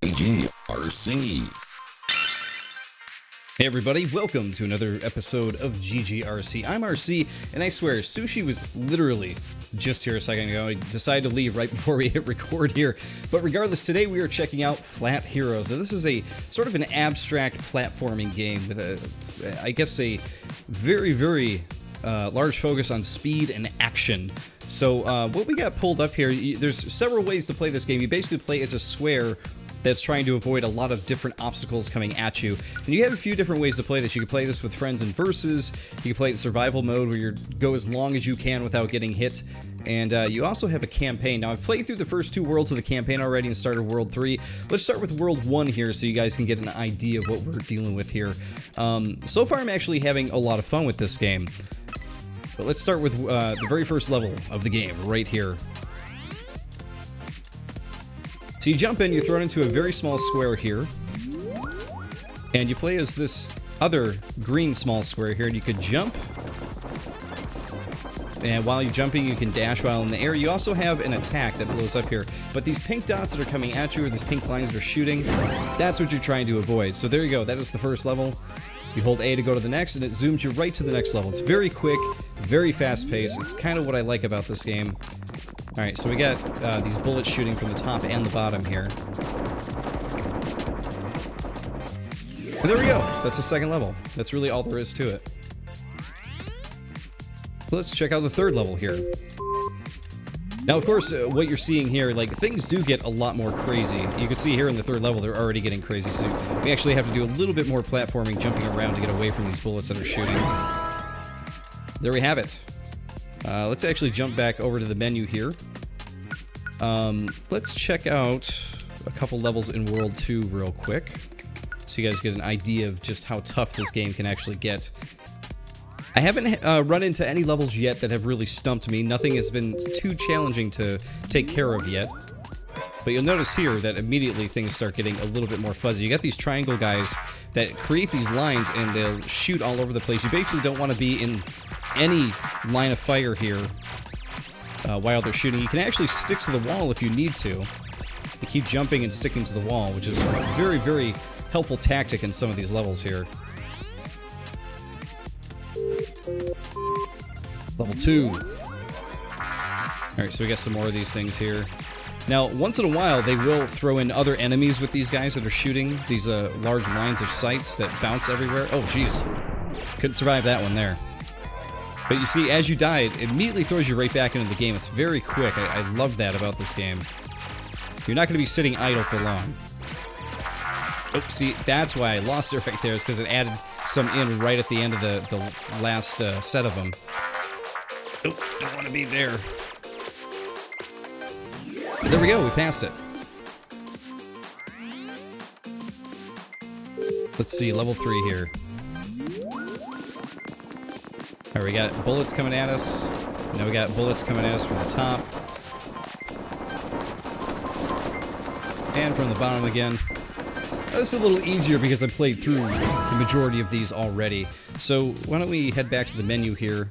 GGRC. Hey everybody, welcome to another episode of GGRC. I'm RC, and I swear, Sushi was literally just here a second ago. I decided to leave right before we hit record here. But regardless, today we are checking out Flat Heroes. Now, this is a sort of an abstract platforming game with I guess a very large focus on speed and action. So what we got pulled up here, there's several ways to play this game. You basically play as a square that's trying to avoid a lot of different obstacles coming at you. And you have a few different ways to play this. You can play this with friends in versus. You can play it in survival mode where you go as long as you can without getting hit. And you also have a campaign. Now, I've played through the first two worlds of the campaign already and started World 3. Let's start with World 1 here so you guys can get an idea of what we're dealing with here. So far, I'm actually having a lot of fun with this game. But let's start with the very first level of the game, right here. So you jump in, you're thrown into a very small square here. And you play as this other green small square here, and you could jump. And while you're jumping, you can dash while in the air. You also have an attack that blows up here. But these pink dots that are coming at you, or these pink lines that are shooting, that's what you're trying to avoid. So there you go, that is the first level. You hold A to go to the next, and it zooms you right to the next level. It's very quick, very fast-paced. It's kind of what I like about this game. Alright, so we got these bullets shooting from the top and the bottom here. And there we go. That's the second level. That's really all there is to it. Let's check out the third level here. Now, of course, what you're seeing here, like, things do get a lot more crazy. You can see here in the third level, they're already getting crazy, so we actually have to do a little bit more platforming, jumping around to get away from these bullets that are shooting. There we have it. Let's actually jump back over to the menu here. Let's check out a couple levels in World 2 real quick, so you guys get an idea of just how tough this game can actually get. I haven't run into any levels yet that have really stumped me. Nothing has been too challenging to take care of yet. But you'll notice here that immediately things start getting a little bit more fuzzy. You got these triangle guys that create these lines and they'll shoot all over the place. You basically don't want to be in any line of fire here while they're shooting. You can actually stick to the wall if you need to. You keep jumping and sticking to the wall, which is a very helpful tactic in some of these levels here. Level 2. Alright, so we got some more of these things here. Now, once in a while, they will throw in other enemies with these guys that are shooting. These large lines of sights that bounce everywhere. Oh, jeez. Couldn't survive that one there. But you see, as you die, it immediately throws you right back into the game. It's very quick. I love that about this game. You're not going to be sitting idle for long. Oh, see, that's why I lost it right there, is because it added some in right at the end of the last set of them. Oh, don't want to be there. There we go, we passed it. Let's see, level 3 here. Alright, we got bullets coming at us. Now we got bullets coming at us from the top. And from the bottom again. This is a little easier because I played through the majority of these already. So why don't we head back to the menu here.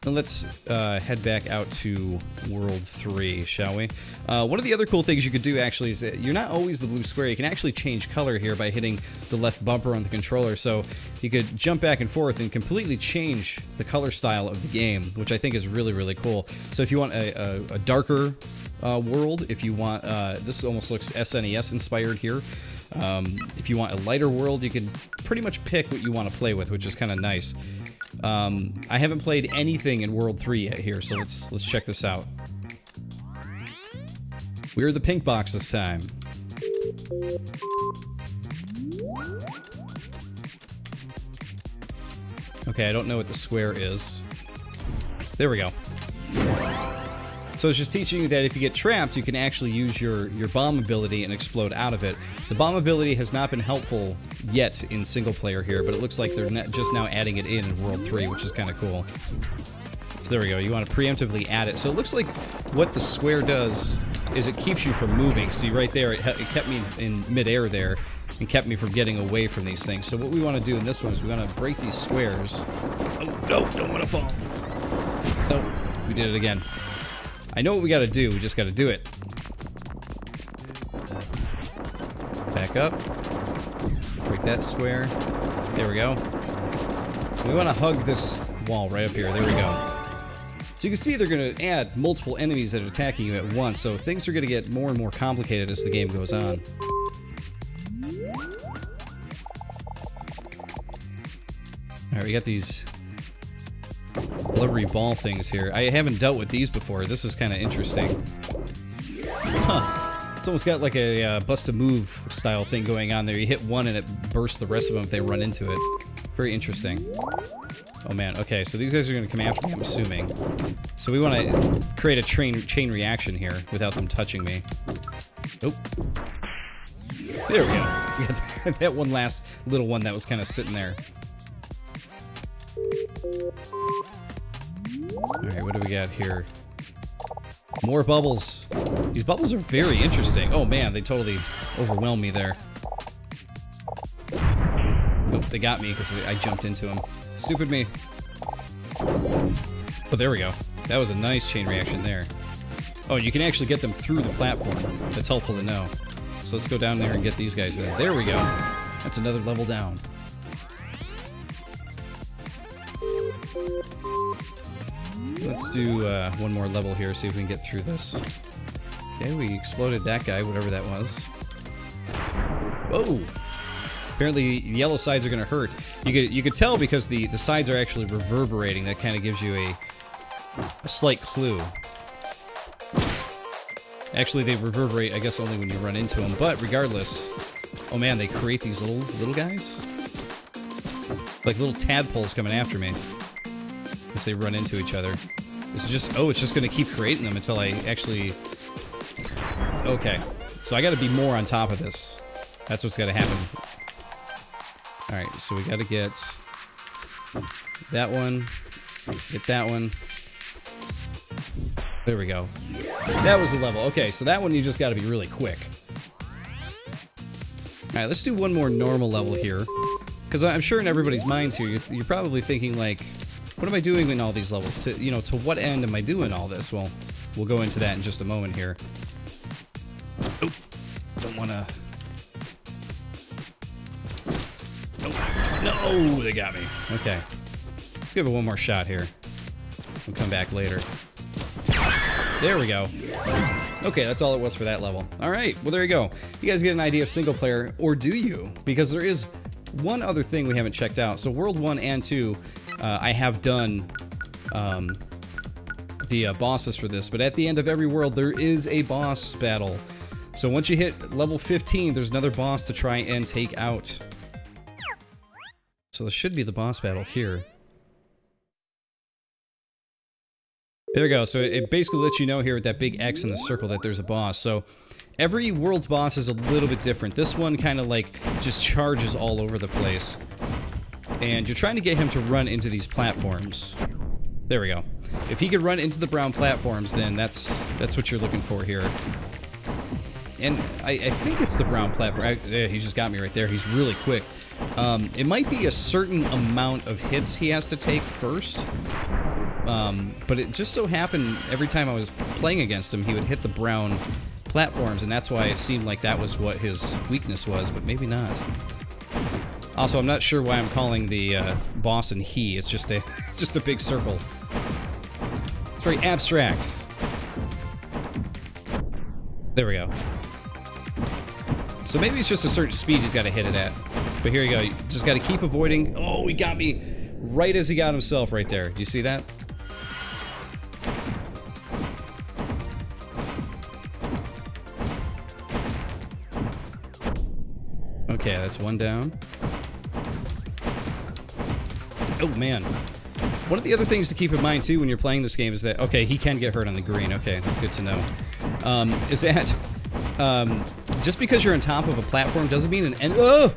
And let's head back out to World 3, shall we? One of the other cool things you could do, actually, is that you're not always the blue square. You can actually change color here by hitting the left bumper on the controller. So you could jump back and forth and completely change the color style of the game, which I think is really cool. So if you want a darker world, if you want... this almost looks SNES inspired here. If you want a lighter world, you can pretty much pick what you want to play with, which is kind of nice. I haven't played anything in World 3 yet here, so let's check this out. We're the pink box this time. Okay, I don't know what the square is. There we go. So it's just teaching you that if you get trapped, you can actually use your bomb ability and explode out of it. The bomb ability has not been helpful yet in single player here, but it looks like they're just now adding it in World 3, which is kind of cool. So there we go. You want to preemptively add it. So it looks like what the square does is it keeps you from moving. See, right there, it kept me in midair there and kept me from getting away from these things. So what we want to do in this one is we want to break these squares. Oh, no, don't want to fall. Oh, we did it again. I know what we gotta do, we just gotta do it. back up. Break that square. There we go. We want to hug this wall right up here. There we go. So you can see they're going to add multiple enemies that are attacking you at once, so things are going to get more and more complicated as the game goes on. Alright, we got these blubbery ball things here. I haven't dealt with these before. This is kind of interesting. Huh. It's almost got like a bust-a-move style thing going on there. You hit one and it bursts the rest of them if they run into it. Very interesting. Oh man, okay, so these guys are going to come after me, I'm assuming. So we want to create a chain reaction here without them touching me. Oh. There we go. We got that one last little one that was kind of sitting there. Alright, what do we got here? More bubbles. These bubbles are very interesting. Oh man, they totally overwhelmed me there. Nope, they got me because I jumped into them. Stupid me. Oh, there we go. That was a nice chain reaction there. Oh, you can actually get them through the platform. That's helpful to know. So let's go down there and get these guys in. There we go. That's another level down. Let's do one more level here, see if we can get through this. Okay, we exploded that guy, whatever that was. Whoa! Apparently, the yellow sides are going to hurt. You could tell because the sides are actually reverberating. That kind of gives you a slight clue. Actually, they reverberate, I guess, only when you run into them. But regardless, oh man, they create these little guys, like little tadpoles coming after me as they run into each other. This is just it's just going to keep creating them until I actually. Okay, so I got to be more on top of this. That's what's got to happen. Alright, so we gotta get that one, get that one. There we go. That was the level. Okay, so that one you just gotta be really quick. Alright, let's do one more normal level here. Because I'm sure in everybody's minds here, you're probably thinking like, what am I doing in all these levels? To what end am I doing all this? Well, we'll go into that in just a moment here. Oh, don't wanna... No, they got me. Okay. Let's give it one more shot here. We'll come back later. There we go. Okay, that's all it was for that level. Alright, well there you go. You guys get an idea of single player, or do you? Because there is one other thing we haven't checked out. So World 1 and 2, I have done the bosses for this, but at the end of every world there is a boss battle. So once you hit level 15, there's another boss to try and take out. So this should be the boss battle here. There we go. So it basically lets you know here with that big X in the circle that there's a boss. So every world's boss is a little bit different. This one kind of like just charges all over the place. And you're trying to get him to run into these platforms. There we go. If he could run into the brown platforms, then that's what you're looking for here. And I think it's the brown platform. He just got me right there. He's really quick. It might be a certain amount of hits he has to take first. But it just so happened every time I was playing against him, he would hit the brown platforms, and that's why it seemed like that was what his weakness was, but maybe not. Also, I'm not sure why I'm calling the boss and he. It's just a big circle. It's very abstract. There we go. So maybe it's just a certain speed he's got to hit it at. But here you go. You just got to keep avoiding. Oh, he got me right as he got himself right there. Do you see that? Okay, that's one down. Oh, man. One of the other things to keep in mind, too, when you're playing this game is that, okay, he can get hurt on the green. Okay, that's good to know. Is that... just because you're on top of a platform doesn't mean an end. Oh!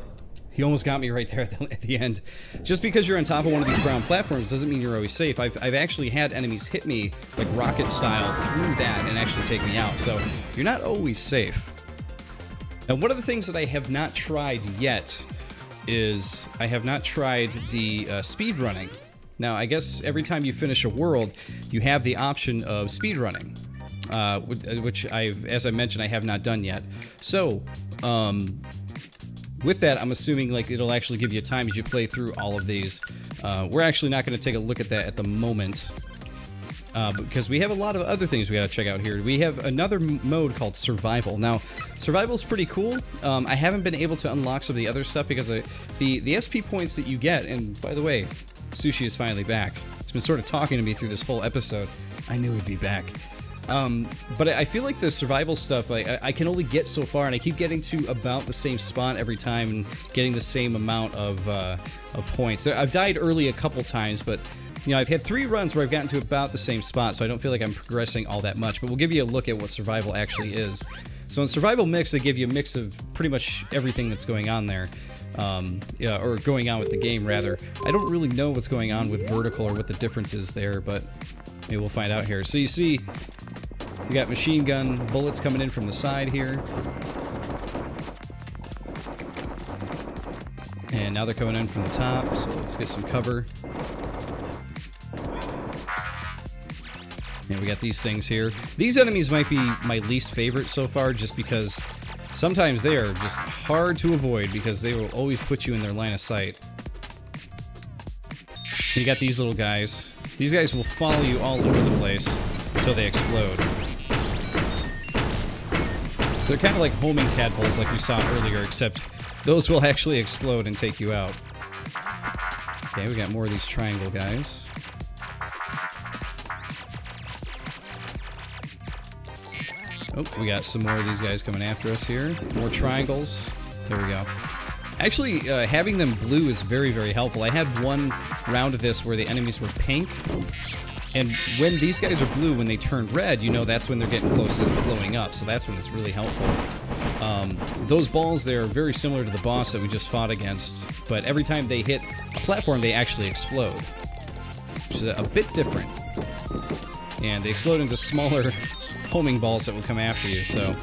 He almost got me right there at the end. Just because you're on top of one of these brown platforms doesn't mean you're always safe. I've actually had enemies hit me like rocket style through that and actually take me out. So you're not always safe. Now, one of the things that I have not tried yet is I have not tried the speed running. Now, I guess every time you finish a world, you have the option of speed running. Which as I mentioned, I have not done yet. So, with that, I'm assuming like it'll actually give you time as you play through all of these. We're actually not going to take a look at that at the moment. Because we have a lot of other things we gotta check out here. We have another mode called Survival. Now, Survival's pretty cool. I haven't been able to unlock some of the other stuff because the SP points that you get, and by the way, Sushi is finally back. It's been sort of talking to me through this whole episode. I knew he'd be back. But I feel like the survival stuff, like, I can only get so far, and I keep getting to about the same spot every time and getting the same amount of points. So I've died early a couple times, but you know, I've had 3 runs where I've gotten to about the same spot, so I don't feel like I'm progressing all that much, but we'll give you a look at what survival actually is. So in Survival Mix, they give you a mix of pretty much everything that's going on there, or going on with the game, rather. I don't really know what's going on with Vertical or what the difference is there, but maybe we'll find out here. So you see, we got machine gun bullets coming in from the side here. And now they're coming in from the top, so let's get some cover. And we got these things here. These enemies might be my least favorite so far, just because sometimes they are just hard to avoid because they will always put you in their line of sight. You got these little guys. These guys will follow you all over the place until they explode. They're kind of like homing tadpoles like we saw earlier, except those will actually explode and take you out. Okay, we got more of these triangle guys. Oh, we got some more of these guys coming after us here. More triangles. There we go. Actually, having them blue is very, very helpful. I had one round of this where the enemies were pink. And when these guys are blue, when they turn red, you know that's when they're getting close to blowing up. So that's when it's really helpful. Those balls there are very similar to the boss that we just fought against. But every time they hit a platform, they actually explode. Which is a bit different. And they explode into smaller homing balls that will come after you, so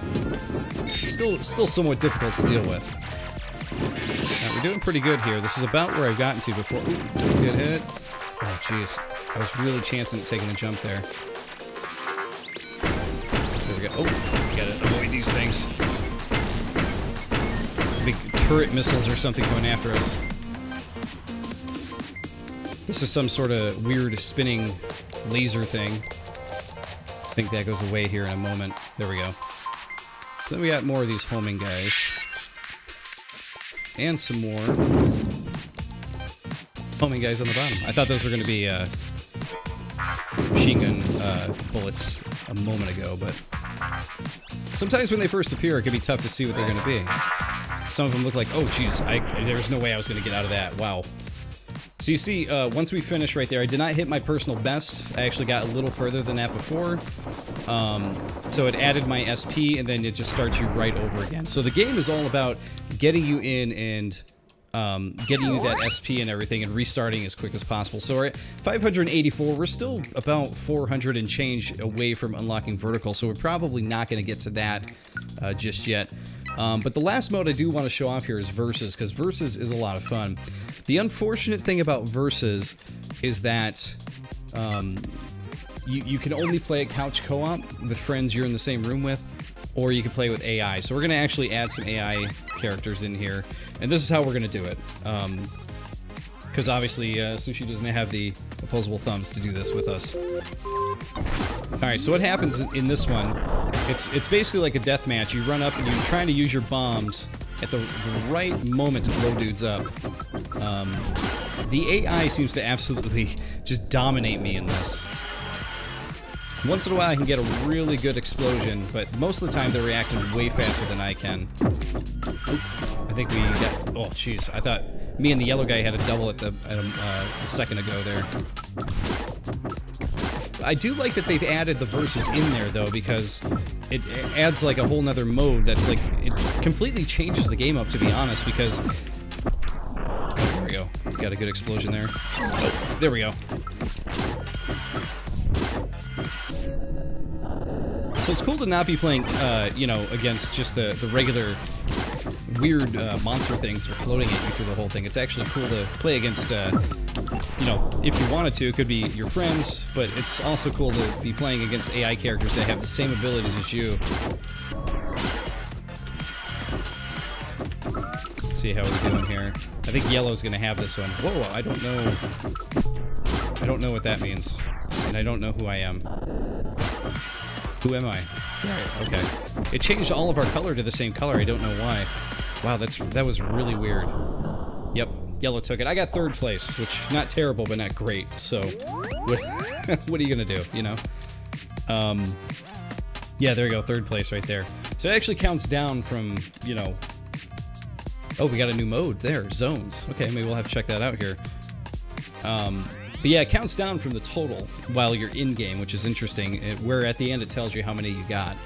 still somewhat difficult to deal with. We're doing pretty good here. This is about where I've gotten to before. Ooh, don't get hit. Oh, jeez. I was really chancing at taking a jump there. There we go. Oh, we gotta avoid these things. Big turret missiles or something going after us. This is some sort of weird spinning laser thing. I think that goes away here in a moment. There we go. Then we got more of these homing guys. And some more homing guys on the bottom. I thought those were going to be machine gun bullets a moment ago, but sometimes when they first appear, it can be tough to see what they're going to be. Some of them look like, oh geez, there's no way I was going to get out of that. Wow. So you see, once we finish right there, I did not hit my personal best. I actually got a little further than that before. So it added my SP, and then it just starts you right over again. So the game is all about getting you in and getting you that SP and everything and restarting as quick as possible. So we're at 584. We're still about 400 and change away from unlocking Vertical, so we're probably not going to get to that just yet. But the last mode I do want to show off here is Versus, because Versus is a lot of fun. The unfortunate thing about Versus is that you can only play a couch co-op with friends you're in the same room with, or you can play with AI. So we're going to actually add some AI characters in here, and this is how we're going to do it. Because obviously Sushi doesn't have the opposable thumbs to do this with us. Alright, so what happens in this one, it's basically like a deathmatch. You run up and you're trying to use your bombs at the right moment to blow dudes up. The AI seems to absolutely just dominate me in this. Once in a while I can get a really good explosion, but most of the time they're reacting way faster than I can. I think we got... Oh, jeez. I thought me and the yellow guy had a double at a second ago there. I do like that they've added the Versus in there, though, because it adds, like, a whole nother mode that's, like, it completely changes the game up, to be honest, because... Oh, there we go. Got a good explosion there. Oh, there we go. So it's cool to not be playing, you know, against just the regular weird monster things that are floating at you through the whole thing. It's actually cool to play against, you know, if you wanted to, it could be your friends, but it's also cool to be playing against AI characters that have the same abilities as you. see how we're doing here. I think yellow's gonna have this one. Whoa, I don't know. I don't know what that means. And I don't know who I am. Who am I? Okay. It changed all of our color to the same color. I don't know why. Wow, that was really weird. Yep, yellow took it. I got third place, which not terrible, but not great. So, what are you gonna do? You know? Yeah, there you go, third place right there. So it actually counts down from, you know. Oh, we got a new mode there, zones. Okay, maybe we'll have to check that out here. But yeah, it counts down from the total while you're in game, which is interesting. Where at the end it tells you how many you got.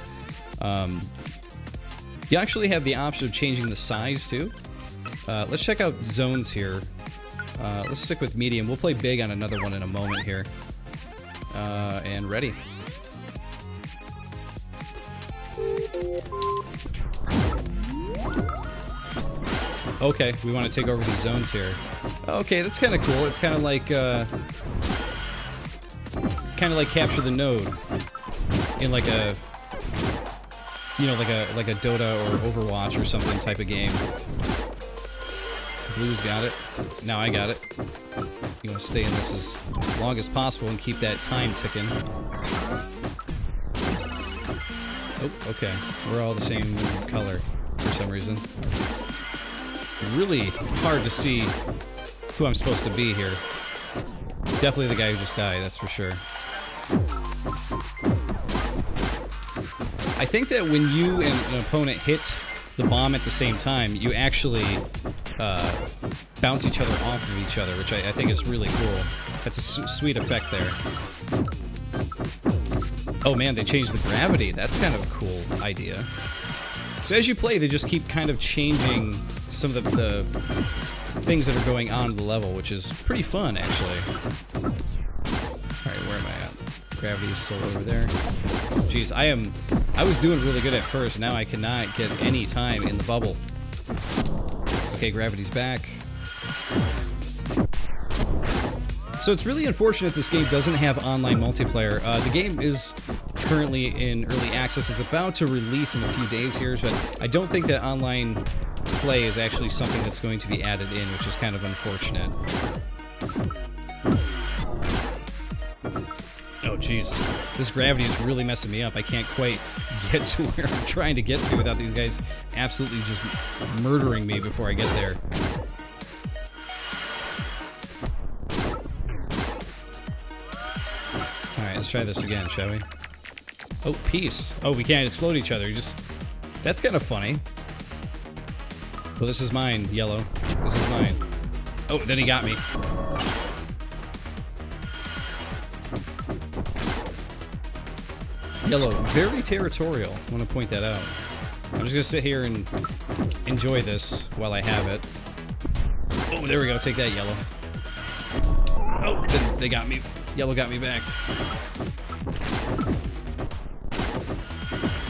You actually have the option of changing the size too. Let's check out zones here. Let's stick with medium. We'll play big on another one in a moment here. And ready. Okay, we want to take over these zones here. Okay, that's kind of cool. It's kind of like capture the node in like a, you know, like a Dota or Overwatch or something type of game. Blue's got it. Now I got it. You want to stay in this as long as possible and keep that time ticking. Oh, okay. We're all the same color for some reason. Really hard to see who I'm supposed to be here. Definitely the guy who just died, that's for sure. I think that when you and an opponent hit the bomb at the same time, you actually bounce each other off of each other, which I think is really cool. That's a sweet effect there. Oh man, they changed the gravity. That's kind of a cool idea. So as you play, they just keep kind of changing some of the things that are going on in the level, which is pretty fun, actually. Alright, where am I at? Gravity's still over there. Jeez, I was doing really good at first, now I cannot get any time in the bubble. Okay, gravity's back. So it's really unfortunate this game doesn't have online multiplayer. The game is currently in early access. It's about to release in a few days here, but I don't think that online play is actually something that's going to be added in, which is kind of unfortunate. Oh jeez, this gravity is really messing me up. I can't quite get to where I'm trying to get to without these guys absolutely just murdering me before I get there. Alright, let's try this again, shall we? Oh, peace. Oh, we can't explode each other. That's kind of funny. Well, this is mine, yellow. This is mine. Oh, then he got me. Yellow, very territorial. I want to point that out. I'm just gonna sit here and enjoy this while I have it. Oh, there we go. Take that, yellow. Oh, they got me. Yellow got me back.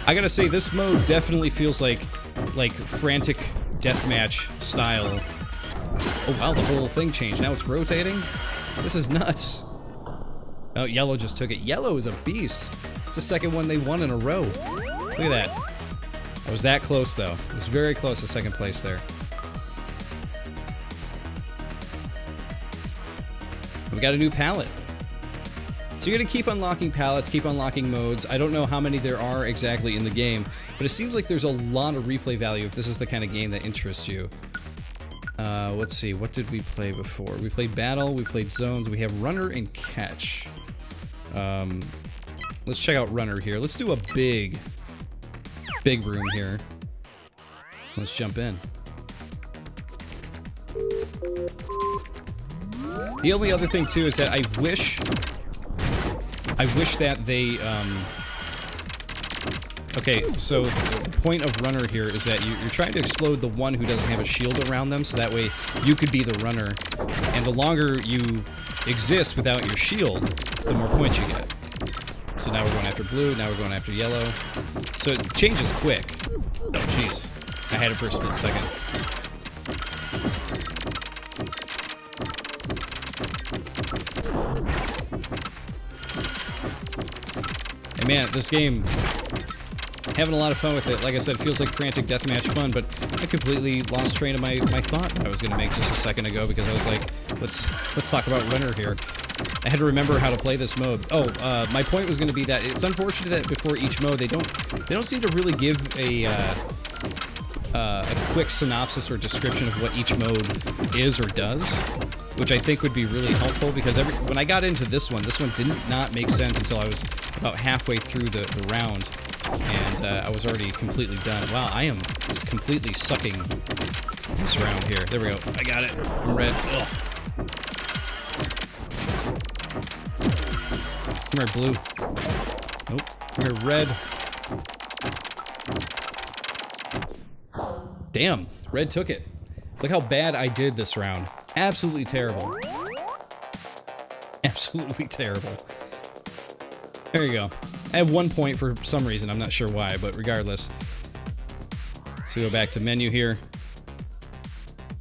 I gotta say, this mode definitely feels like frantic deathmatch style. Oh wow, the whole thing changed. Now it's rotating? This is nuts. Oh, yellow just took it. Yellow is a beast. It's the second one they won in a row. Look at that. I was that close, though. It was very close to second place there. We got a new palette. So you're going to keep unlocking palettes, keep unlocking modes. I don't know how many there are exactly in the game, but it seems like there's a lot of replay value if this is the kind of game that interests you. Let's see, what did we play before? We played Battle, we played Zones, we have Runner and Catch. Let's check out Runner here. Let's do a big room here. Let's jump in. The only other thing too is that I wish that they, okay, so the point of Runner here is that you're trying to explode the one who doesn't have a shield around them, so that way you could be the runner, and the longer you exist without your shield, the more points you get. So now we're going after blue, now we're going after yellow. So it changes quick. Oh, jeez. I had it for a split second. And man, this game Having a lot of fun with it. Like I said, it feels like frantic deathmatch fun, but I completely lost train of my thought that I was going to make just a second ago because I was like, let's talk about Renner here. I had to remember how to play this mode. Oh, my point was going to be that it's unfortunate that before each mode they don't seem to really give a quick synopsis or description of what each mode is or does, which I think would be really helpful because when I got into this one did not make sense until I was about halfway through the round, and I was already completely done. Wow, I am completely sucking this round here. There we go. I got it. I'm red. Ugh. Come here, blue. Nope. Come here, red. Damn, red took it. Look how bad I did this round. Absolutely terrible. Absolutely terrible. There you go. I have 1 point for some reason. I'm not sure why, but regardless. Let's go back to menu here.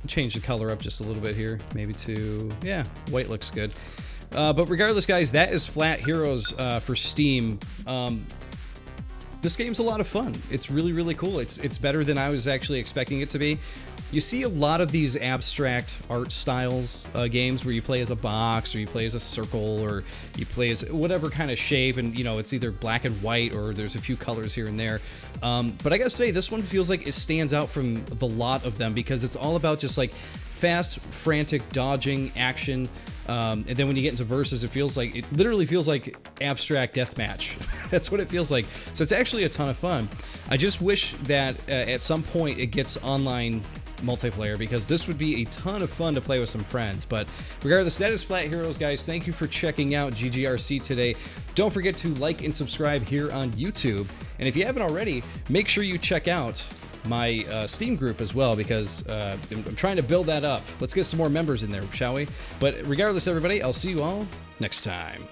Change the color up just a little bit here. Maybe to, yeah, white looks good. But regardless, guys, that is Flat Heroes for Steam. This game's a lot of fun. It's really, really cool. It's better than I was actually expecting it to be. You see a lot of these abstract art styles games where you play as a box, or you play as a circle, or you play as whatever kind of shape, and you know it's either black and white or there's a few colors here and there. But I gotta say, this one feels like it stands out from the lot of them because it's all about just like fast, frantic dodging action. And then when you get into versus, it literally feels like abstract deathmatch. That's what it feels like. So it's actually a ton of fun. I just wish that at some point it gets online multiplayer because this would be a ton of fun to play with some friends. But regardless, that is Flat Heroes, guys. Thank you for checking out GGRC today. Don't forget to like and subscribe here on YouTube. And if you haven't already, make sure you check out my Steam group as well because I'm trying to build that up. Let's get some more members in there, shall we? But regardless, everybody, I'll see you all next time.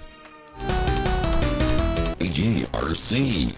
GGRC.